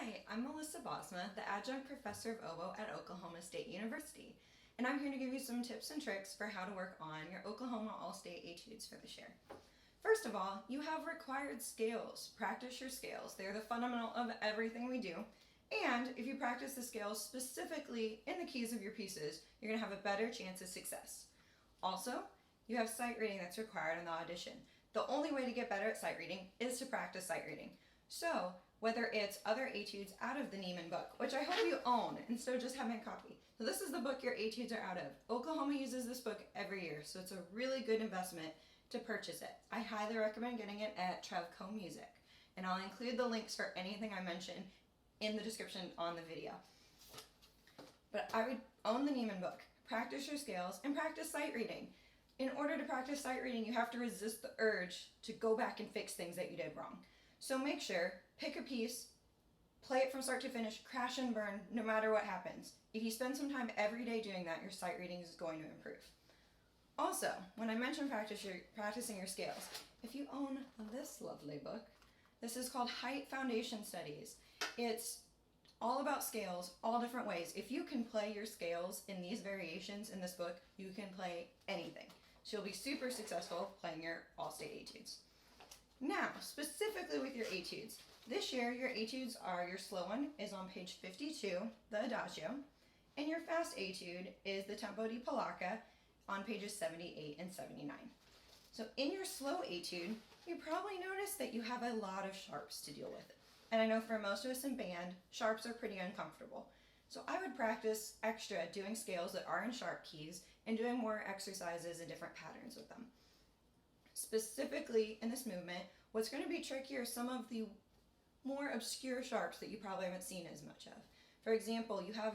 Hi, I'm Melissa Bosma, the adjunct professor of oboe at Oklahoma State University, and I'm here to give you some tips and tricks for how to work on your Oklahoma All-State etudes for this year. First of all, you have required scales. Practice your scales. They're the fundamental of everything we do, and if you practice the scales specifically in the keys of your pieces, you're going to have a better chance of success. Also, you have sight reading that's required in the audition. The only way to get better at sight reading is to practice sight reading. So, whether it's other etudes out of the Niemann book, which I hope you own instead of just having a copy. So this is the book your etudes are out of. Oklahoma uses this book every year, so it's a really good investment to purchase it. I highly recommend getting it at Trevco Music, and I'll include the links for anything I mention in the description on the video. But I would own the Niemann book, practice your scales, and practice sight reading. In order to practice sight reading, you have to resist the urge to go back and fix things that you did wrong. So make sure, pick a piece, play it from start to finish, crash and burn, no matter what happens. If you spend some time every day doing that, your sight reading is going to improve. Also, when I mention practicing your scales, if you own this lovely book, this is called Height Foundation Studies. It's all about scales, all different ways. If you can play your scales in these variations in this book, you can play anything. So you'll be super successful playing your all-state etudes. Now, specifically with your etudes, this year your etudes are, your slow one is on page 52, the Adagio, and your fast etude is the Tempo di Polacca on pages 78 and 79. So in your slow etude, you probably notice that you have a lot of sharps to deal with. And I know for most of us in band, sharps are pretty uncomfortable. So I would practice extra doing scales that are in sharp keys and doing more exercises and different patterns with them. Specifically in this movement, what's going to be tricky are some of the more obscure sharps that you probably haven't seen as much of. For example, you have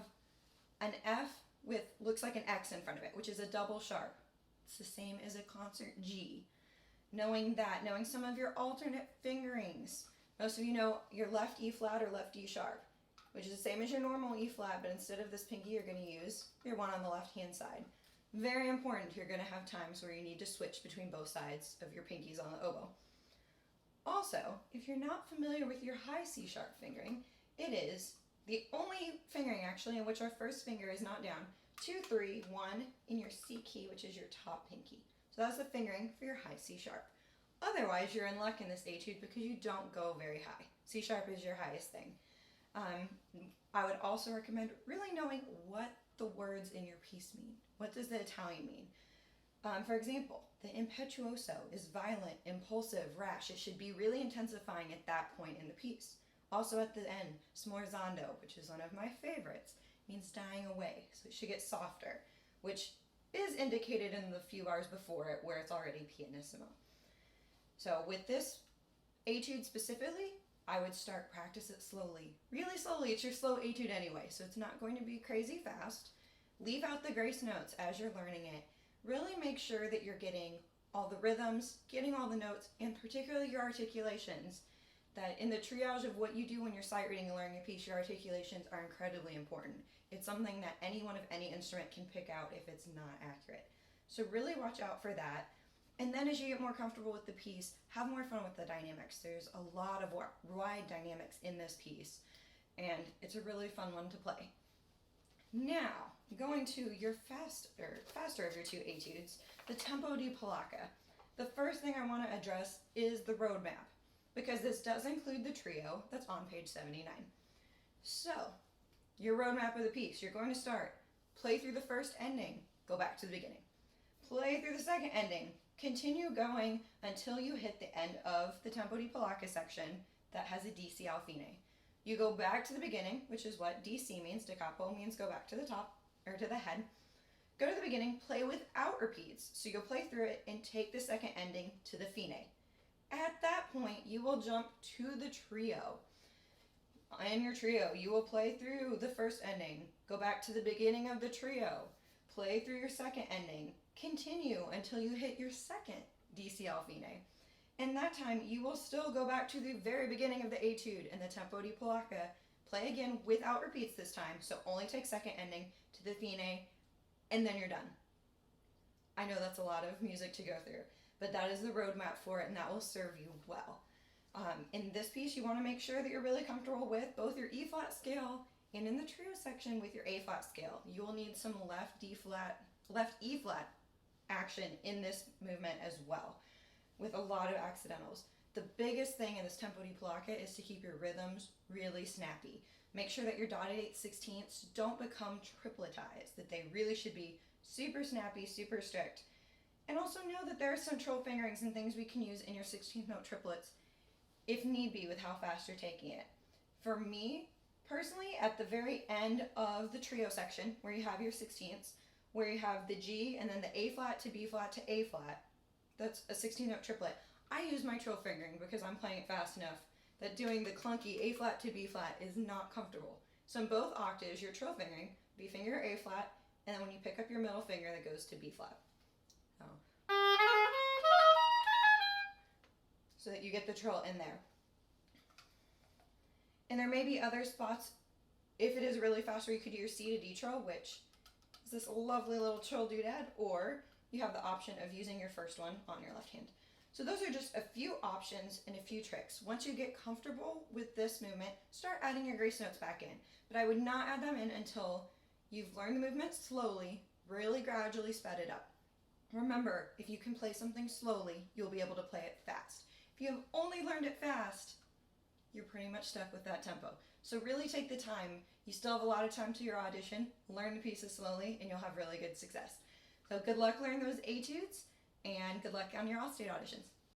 an F with looks like an X in front of it, which is a double sharp. It's the same as a concert G. Knowing that, knowing some of your alternate fingerings. Most of you know your left E flat or left E sharp, which is the same as your normal E flat, but instead of this pinky, you're going to use your one on the left hand side. Very important, you're going to have times where you need to switch between both sides of your pinkies on the oboe. Also, if you're not familiar with your high C sharp fingering, it is the only fingering actually in which our first finger is not down. 2, 3, 1 in your C key, which is your top pinky. So that's the fingering for your high C sharp. Otherwise, you're in luck in this etude because you don't go very high. C sharp is your highest thing. I would also recommend really knowing what the words in your piece mean. What does the Italian mean? For example, the impetuoso is violent, impulsive, rash. It should be really intensifying at that point in the piece. Also at the end, smorzando, which is one of my favorites, means dying away. So it should get softer, which is indicated in the few bars before it where it's already pianissimo. So with this etude specifically, I would practice it slowly. Really slowly. It's your slow etude anyway, so it's not going to be crazy fast. Leave out the grace notes as you're learning it. Really make sure that you're getting all the rhythms, getting all the notes, and particularly your articulations. That in the triage of what you do when you're sight reading and learning a piece, your articulations are incredibly important. It's something that anyone of any instrument can pick out if it's not accurate. So really watch out for that. And then as you get more comfortable with the piece, have more fun with the dynamics. There's a lot of wide dynamics in this piece, and it's a really fun one to play. Now, going to your faster of your two etudes, the Tempo di Polacca. The first thing I want to address is the roadmap, because this does include the trio that's on page 79. So, your roadmap of the piece, you're going to start, play through the first ending, go back to the beginning. Play through the second ending, continue going until you hit the end of the Tempo di Polacca section that has a DC al fine. You go back to the beginning, which is what DC means. Da capo means go back to the top, or to the head. Go to the beginning, play without repeats. So you'll play through it and take the second ending to the fine. At that point, you will jump to the trio. In your trio, you will play through the first ending, go back to the beginning of the trio, play through your second ending, continue until you hit your second DC al fine. And that time, you will still go back to the very beginning of the etude in the Tempo di Polacca, play again without repeats this time, so only take second ending to the fine, and then you're done. I know that's a lot of music to go through, but that is the roadmap for it, and that will serve you well. In this piece, you want to make sure that you're really comfortable with both your E flat scale and in the trio section with your A flat scale. You will need some left E flat action in this movement as well, with a lot of accidentals. The biggest thing in this tempo di polacca is to keep your rhythms really snappy. Make sure that your dotted 8/16ths don't become tripletized, that they really should be super snappy, super strict. And also know that there are some trill fingerings and things we can use in your 16th note triplets if need be with how fast you're taking it. For me, personally, at the very end of the trio section, where you have your 16ths, where you have the G and then the A flat to B flat to A flat, that's a 16 note triplet. I use my trill fingering because I'm playing it fast enough that doing the clunky A flat to B flat is not comfortable. So in both octaves, your trill fingering, B finger, A flat, and then when you pick up your middle finger, that goes to B flat. So that you get the trill in there. And there may be other spots, if it is really fast, where you could do your C to D trill, which is this lovely little trill doodad, or you have the option of using your first one on your left hand. So those are just a few options and a few tricks. Once you get comfortable with this movement, start adding your grace notes back in. But I would not add them in until you've learned the movement slowly, really gradually sped it up. Remember, if you can play something slowly, you'll be able to play it fast. If you have only learned it fast, you're pretty much stuck with that tempo. So really take the time. You still have a lot of time to your audition. Learn the pieces slowly, and you'll have really good success. So good luck learning those etudes, and good luck on your All-State auditions.